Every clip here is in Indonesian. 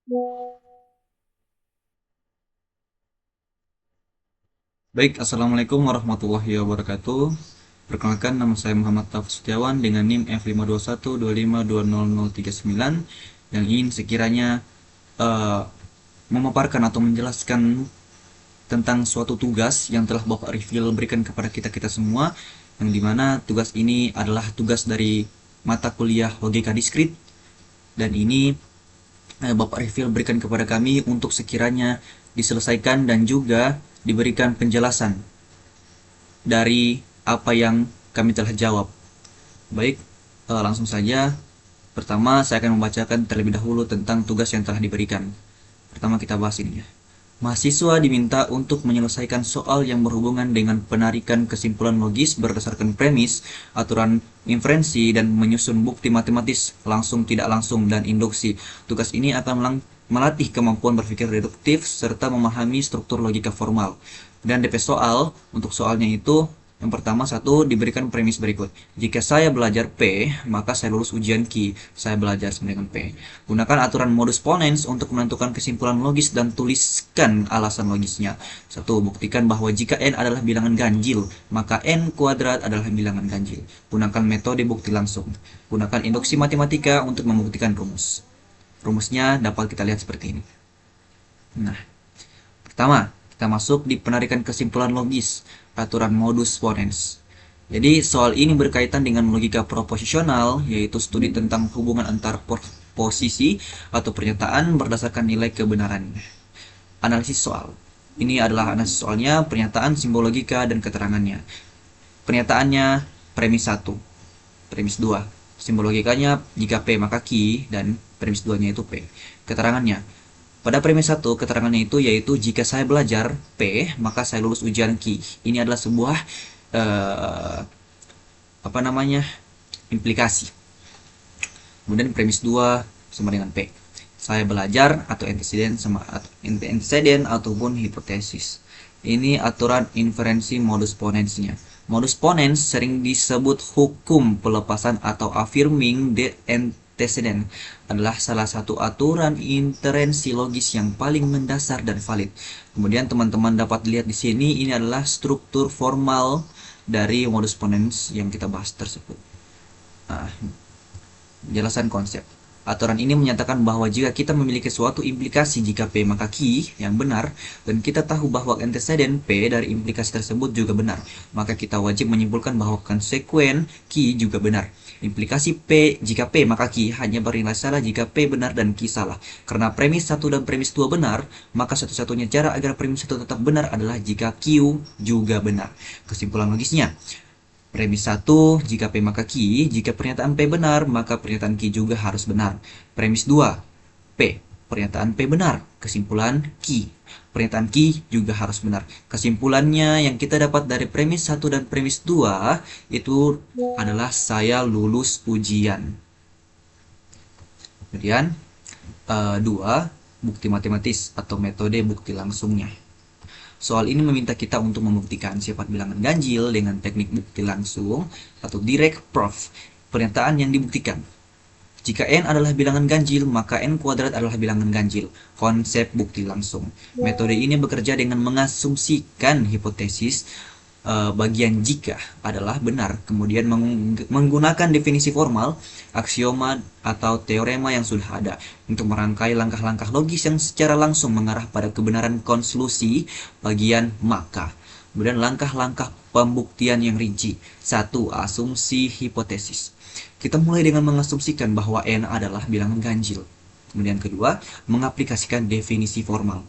Baik, Assalamualaikum warahmatullahi wabarakatuh. Perkenalkan, nama saya Muhammad Taufik Setiawan dengan NIM F52125200039 yang ingin sekiranya eh, memaparkan atau menjelaskan tentang suatu tugas yang telah Bapak Rifil berikan kepada kita-kita semua, yang dimana tugas ini adalah tugas dari mata kuliah logika diskrit, dan ini Bapak Rifil berikan kepada kami untuk sekiranya diselesaikan dan juga diberikan penjelasan dari apa yang kami telah jawab. Baik, langsung saja. Pertama, saya akan membacakan terlebih dahulu tentang tugas yang telah diberikan. Pertama kita bahas ini ya. Mahasiswa diminta untuk menyelesaikan soal yang berhubungan dengan penarikan kesimpulan logis berdasarkan premis, aturan inferensi, dan menyusun bukti matematis langsung tidak langsung dan induksi. Tugas ini akan melatih kemampuan berpikir deduktif serta memahami struktur logika formal. Dan DP soal, untuk soalnya itu yang pertama, satu, diberikan premis berikut. Jika saya belajar P, maka saya lulus ujian Q. Saya belajar sama dengan P. Gunakan aturan modus ponens untuk menentukan kesimpulan logis dan tuliskan alasan logisnya. Satu, buktikan bahwa jika N adalah bilangan ganjil, maka N kuadrat adalah bilangan ganjil. Gunakan metode bukti langsung. Gunakan induksi matematika untuk membuktikan rumus. Rumusnya dapat kita lihat seperti ini. Nah, pertama, kita masuk di penarikan kesimpulan logis, aturan modus ponens. Jadi soal ini berkaitan dengan logika proposisional, yaitu studi tentang hubungan antar posisi atau pernyataan berdasarkan nilai kebenaran. Analisis soal. Ini adalah analisis soalnya, pernyataan, simbol logika, dan keterangannya. Pernyataannya, premis 1, premis 2. Simbol logikanya, jika P maka Q, dan premis 2-nya itu P. Keterangannya, pada premis 1, keterangannya itu yaitu jika saya belajar P, maka saya lulus ujian Q. Ini adalah sebuah eh, apa namanya? Implikasi. Kemudian premis 2 sama dengan P. Saya belajar atau antecedent ataupun hipotesis. Ini aturan inferensi modus ponensnya. Modus ponens sering disebut hukum pelepasan atau affirming the antecedent, adalah salah satu aturan inferensi logis yang paling mendasar dan valid. Kemudian teman-teman dapat lihat di sini, ini adalah struktur formal dari modus ponens yang kita bahas tersebut. Nah, penjelasan konsep. Aturan ini menyatakan bahwa jika kita memiliki suatu implikasi jika P maka Q yang benar, dan kita tahu bahwa antecedent P dari implikasi tersebut juga benar, maka kita wajib menyimpulkan bahwa konsekuen Q juga benar. Implikasi P jika P maka Q hanya bernilai salah jika P benar dan Q salah. Karena premis 1 dan premis 2 benar, maka satu-satunya cara agar premis 1 tetap benar adalah jika Q juga benar. Kesimpulan logisnya, premis 1, jika P maka Q, jika pernyataan P benar, maka pernyataan Q juga harus benar. Premis 2, P, pernyataan P benar, kesimpulan Q. Pernyataan Q juga harus benar. Kesimpulannya yang kita dapat dari premis 1 dan premis 2 itu adalah saya lulus ujian. Kemudian 2, bukti matematis atau metode bukti langsungnya. Soal ini meminta kita untuk membuktikan sifat bilangan ganjil dengan teknik bukti langsung atau direct proof. Pernyataan yang dibuktikan. Jika N adalah bilangan ganjil, maka N kuadrat adalah bilangan ganjil. Konsep bukti langsung. Metode ini bekerja dengan mengasumsikan hipotesis bagian jika adalah benar, kemudian menggunakan definisi formal, aksioma atau teorema yang sudah ada untuk merangkai langkah-langkah logis yang secara langsung mengarah pada kebenaran konklusi bagian maka. Kemudian langkah-langkah pembuktian yang rinci. 1. Asumsi hipotesis. Kita mulai dengan mengasumsikan bahwa N adalah bilangan ganjil. Kemudian kedua, mengaplikasikan definisi formal.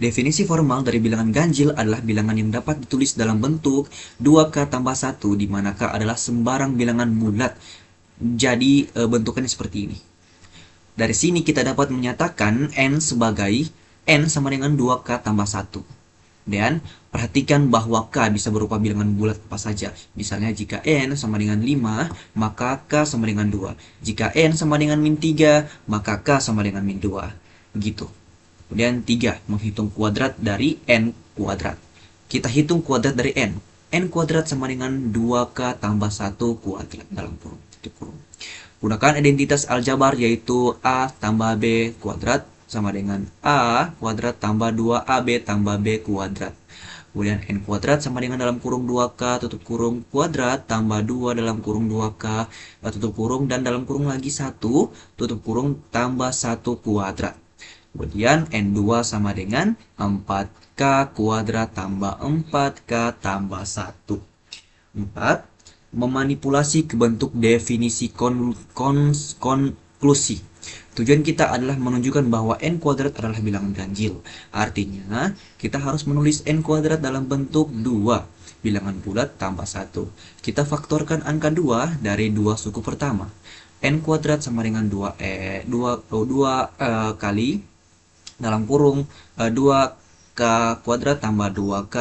Definisi formal dari bilangan ganjil adalah bilangan yang dapat ditulis dalam bentuk 2K tambah 1, di mana K adalah sembarang bilangan bulat. Jadi bentukannya seperti ini. Dari sini kita dapat menyatakan N sebagai N sama dengan 2K tambah 1. Dan perhatikan bahwa K bisa berupa bilangan bulat apa saja. Misalnya jika N sama dengan 5, maka K sama dengan 2. Jika N sama dengan min 3, maka K sama dengan min 2. Begitu. Kemudian 3, menghitung kuadrat dari N kuadrat. Kita hitung kuadrat dari N. N kuadrat sama dengan 2K tambah 1 kuadrat dalam kurung. Gunakan identitas aljabar yaitu A tambah B kuadrat sama dengan A kuadrat tambah 2AB tambah B kuadrat. Kemudian N kuadrat sama dengan dalam kurung 2K tutup kurung kuadrat tambah 2 dalam kurung 2K tutup kurung dan dalam kurung lagi 1 tutup kurung tambah 1 kuadrat. Kemudian N2 sama dengan 4K kuadrat tambah 4K tambah 1. 4. Memanipulasi ke bentuk definisi konklusi. Tujuan kita adalah menunjukkan bahwa N kuadrat adalah bilangan ganjil. Artinya, kita harus menulis N kuadrat dalam bentuk 2, bilangan bulat tambah 1. Kita faktorkan angka 2 dari 2 suku pertama. N kuadrat sama dengan 2 kali dalam kurung 2K kuadrat tambah 2K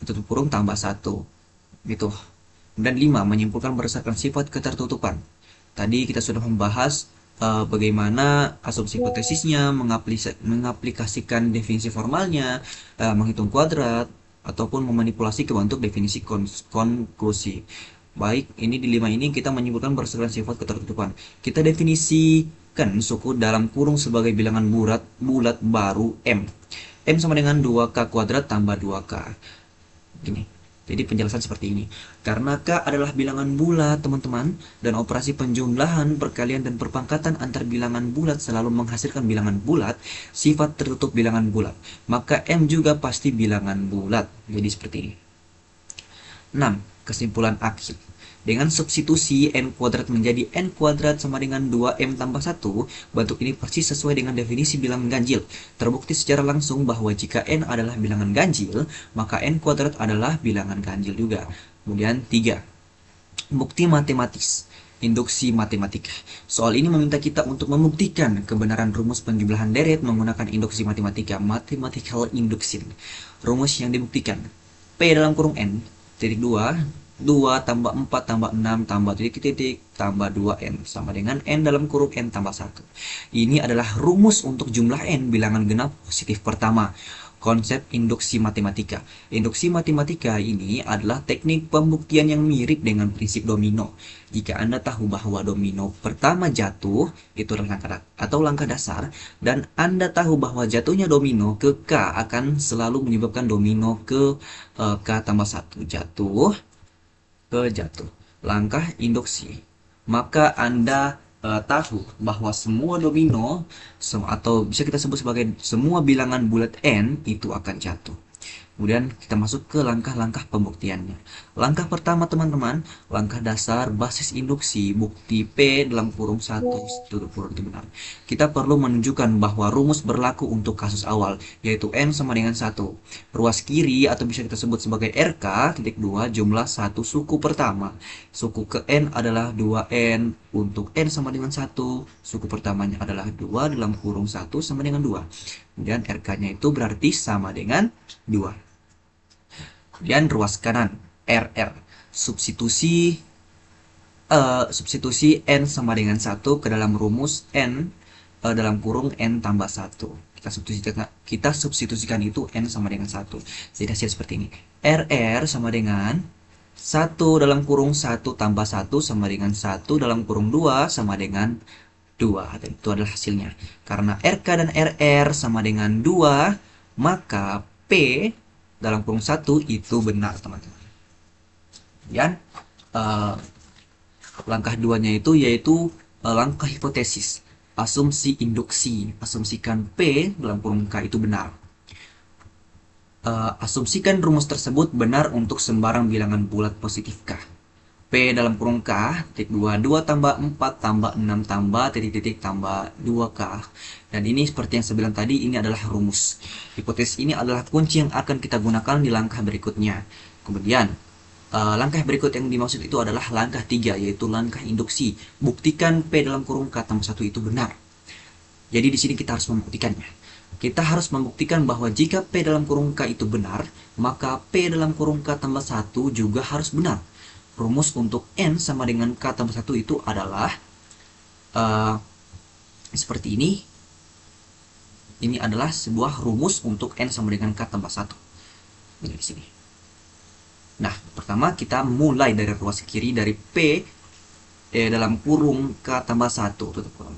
tutup kurung tambah 1 gitu. Dan 5. Menyimpulkan berdasarkan sifat ketertutupan. Tadi kita sudah membahas bagaimana asumsi hipotesisnya, mengaplikasikan definisi formalnya, menghitung kuadrat, ataupun memanipulasi ke bentuk definisi konklusi. Baik, ini di 5 ini kita menyimpulkan berdasarkan sifat ketertutupan. Kita definisikan suku dalam kurung sebagai bilangan bulat baru M. M sama dengan 2K kuadrat tambah 2K. Gini. Jadi penjelasan seperti ini. Karena K adalah bilangan bulat, teman-teman, dan operasi penjumlahan, perkalian, dan perpangkatan antar bilangan bulat selalu menghasilkan bilangan bulat, sifat tertutup bilangan bulat. Maka M juga pasti bilangan bulat. Jadi seperti ini. 6. Kesimpulan akhir. Dengan substitusi N kuadrat menjadi N kuadrat sama dengan 2M tambah 1, bentuk ini persis sesuai dengan definisi bilangan ganjil. Terbukti secara langsung bahwa jika N adalah bilangan ganjil, maka N kuadrat adalah bilangan ganjil juga. Kemudian 3. Bukti matematis. Induksi matematika. Soal ini meminta kita untuk membuktikan kebenaran rumus penjumlahan deret menggunakan induksi matematika, mathematical induction. Rumus yang dibuktikan. P dalam kurung N, titik 2 tambah 4 tambah 6 tambah titik tambah 2N sama dengan N dalam kurung N tambah 1. Ini adalah rumus untuk jumlah N bilangan genap positif pertama. Konsep induksi matematika. Induksi matematika ini adalah teknik pembuktian yang mirip dengan prinsip domino. Jika Anda tahu bahwa domino pertama jatuh, itu adalah langkah dasar, dan Anda tahu bahwa jatuhnya domino ke K akan selalu menyebabkan domino ke K tambah 1. Jatuh. Langkah induksi. Maka Anda tahu bahwa semua domino atau bisa kita sebut sebagai semua bilangan bulat N itu akan jatuh. Kemudian kita masuk ke langkah-langkah pembuktiannya. Langkah pertama teman-teman, langkah dasar basis induksi, bukti P dalam kurung 1 tutup kurung itu benar. Kita perlu menunjukkan bahwa rumus berlaku untuk kasus awal, yaitu N sama dengan 1. Ruas kiri atau bisa kita sebut sebagai RK, titik 2, jumlah 1 suku pertama. Suku ke N adalah 2N, untuk N sama dengan 1, suku pertamanya adalah 2 dalam kurung 1 sama dengan 2. Kemudian RK-nya itu berarti sama dengan 2. Kemudian ruas kanan RR, substitusi N sama dengan 1 ke dalam rumus N dalam kurung N tambah 1. Kita substitusikan itu N sama dengan 1. Jadi hasil seperti ini. RR sama dengan 1 dalam kurung 1 tambah 1 sama dengan 1 dalam kurung 2 sama dengan 2. Dan itu adalah hasilnya. Karena RK dan RR sama dengan 2, maka P dalam kurung 1 itu benar, teman-teman. Kemudian langkah 2-nya itu yaitu langkah hipotesis, asumsi induksi. Asumsikan P dalam kurung K itu benar. Asumsikan rumus tersebut benar untuk sembarang bilangan bulat positif K. P dalam kurung K, titik 2, 2 tambah 4 tambah 6 tambah titik tambah 2K. Dan ini seperti yang saya bilang tadi, ini adalah rumus. Hipotesis ini adalah kunci yang akan kita gunakan di langkah berikutnya. Kemudian, langkah berikut yang dimaksud itu adalah langkah 3, yaitu langkah induksi. Buktikan P dalam kurung K tambah 1 itu benar. Jadi di sini kita harus membuktikannya. Kita harus membuktikan bahwa jika P dalam kurung K itu benar, maka P dalam kurung K tambah 1 juga harus benar. Rumus untuk N sama dengan K tambah 1 itu adalah seperti ini. Ini adalah sebuah rumus untuk N sama dengan K tambah 1. Ini di sini. Nah, pertama kita mulai dari ruas kiri dari P dalam kurung K tambah 1 tutup kurung.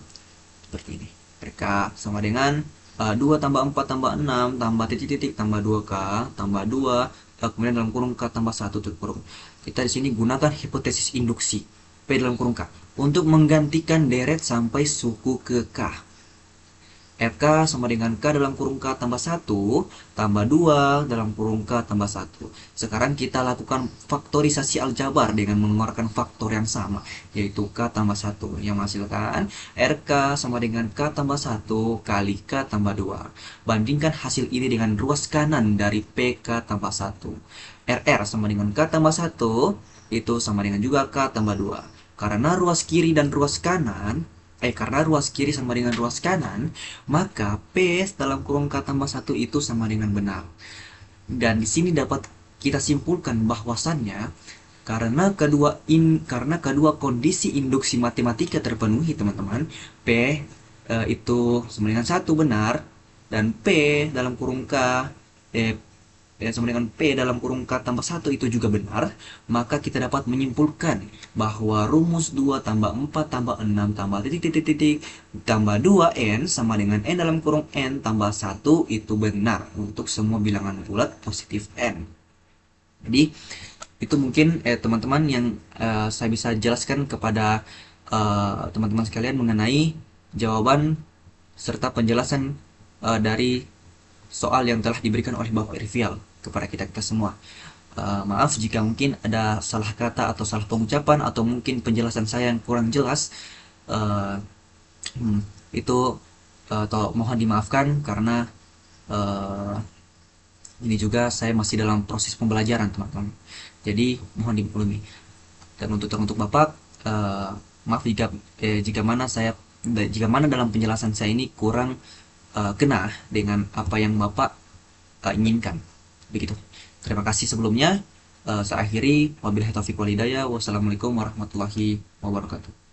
Seperti ini. RK sama dengan 2 tambah 4 tambah 6 tambah titik-titik tambah 2K tambah 2 kemudian dalam kurung K tambah 1 tutup kurung. Kita di sini gunakan hipotesis induksi P dalam kurung K untuk menggantikan deret sampai suku ke K. RK sama dengan K dalam kurung K tambah 1 tambah 2 dalam kurung K tambah 1. Sekarang kita lakukan faktorisasi aljabar dengan mengeluarkan faktor yang sama, yaitu K tambah 1 yang menghasilkan RK sama dengan K tambah 1 kali K tambah 2. Bandingkan hasil ini dengan ruas kanan dari PK tambah 1. RR sama dengan K tambah 1 itu sama dengan juga K tambah 2. Karena ruas kiri sama dengan ruas kanan, maka P dalam kurung K tambah 1 itu sama dengan benar. Dan di sini dapat kita simpulkan bahwasannya karena kedua kondisi induksi matematika terpenuhi, teman-teman, P itu sama dengan 1 benar dan P dalam kurung K sama dengan P dalam kurung K tambah 1 itu juga benar, maka kita dapat menyimpulkan bahwa rumus 2 tambah 4 tambah 6 tambah titik-titik-titik tambah 2N sama dengan N dalam kurung N tambah 1 itu benar untuk semua bilangan bulat positif N. Jadi itu mungkin teman-teman yang saya bisa jelaskan kepada teman-teman sekalian mengenai jawaban serta penjelasan dari soal yang telah diberikan oleh Bapak Rivial kepada kita semua. Maaf jika mungkin ada salah kata atau salah pengucapan atau mungkin penjelasan saya yang kurang jelas. Uh, itu mohon dimaafkan karena uh, ini juga saya masih dalam proses pembelajaran, teman-teman. Jadi mohon dimaklumi. Dan untuk Bapak, maaf jika mana dalam penjelasan saya ini kurang kena dengan apa yang Bapak inginkan. Begitu. Terima kasih sebelumnya. Saya akhiri. Wabillahi taufiq wal hidayah. Wassalamualaikum warahmatullahi wabarakatuh.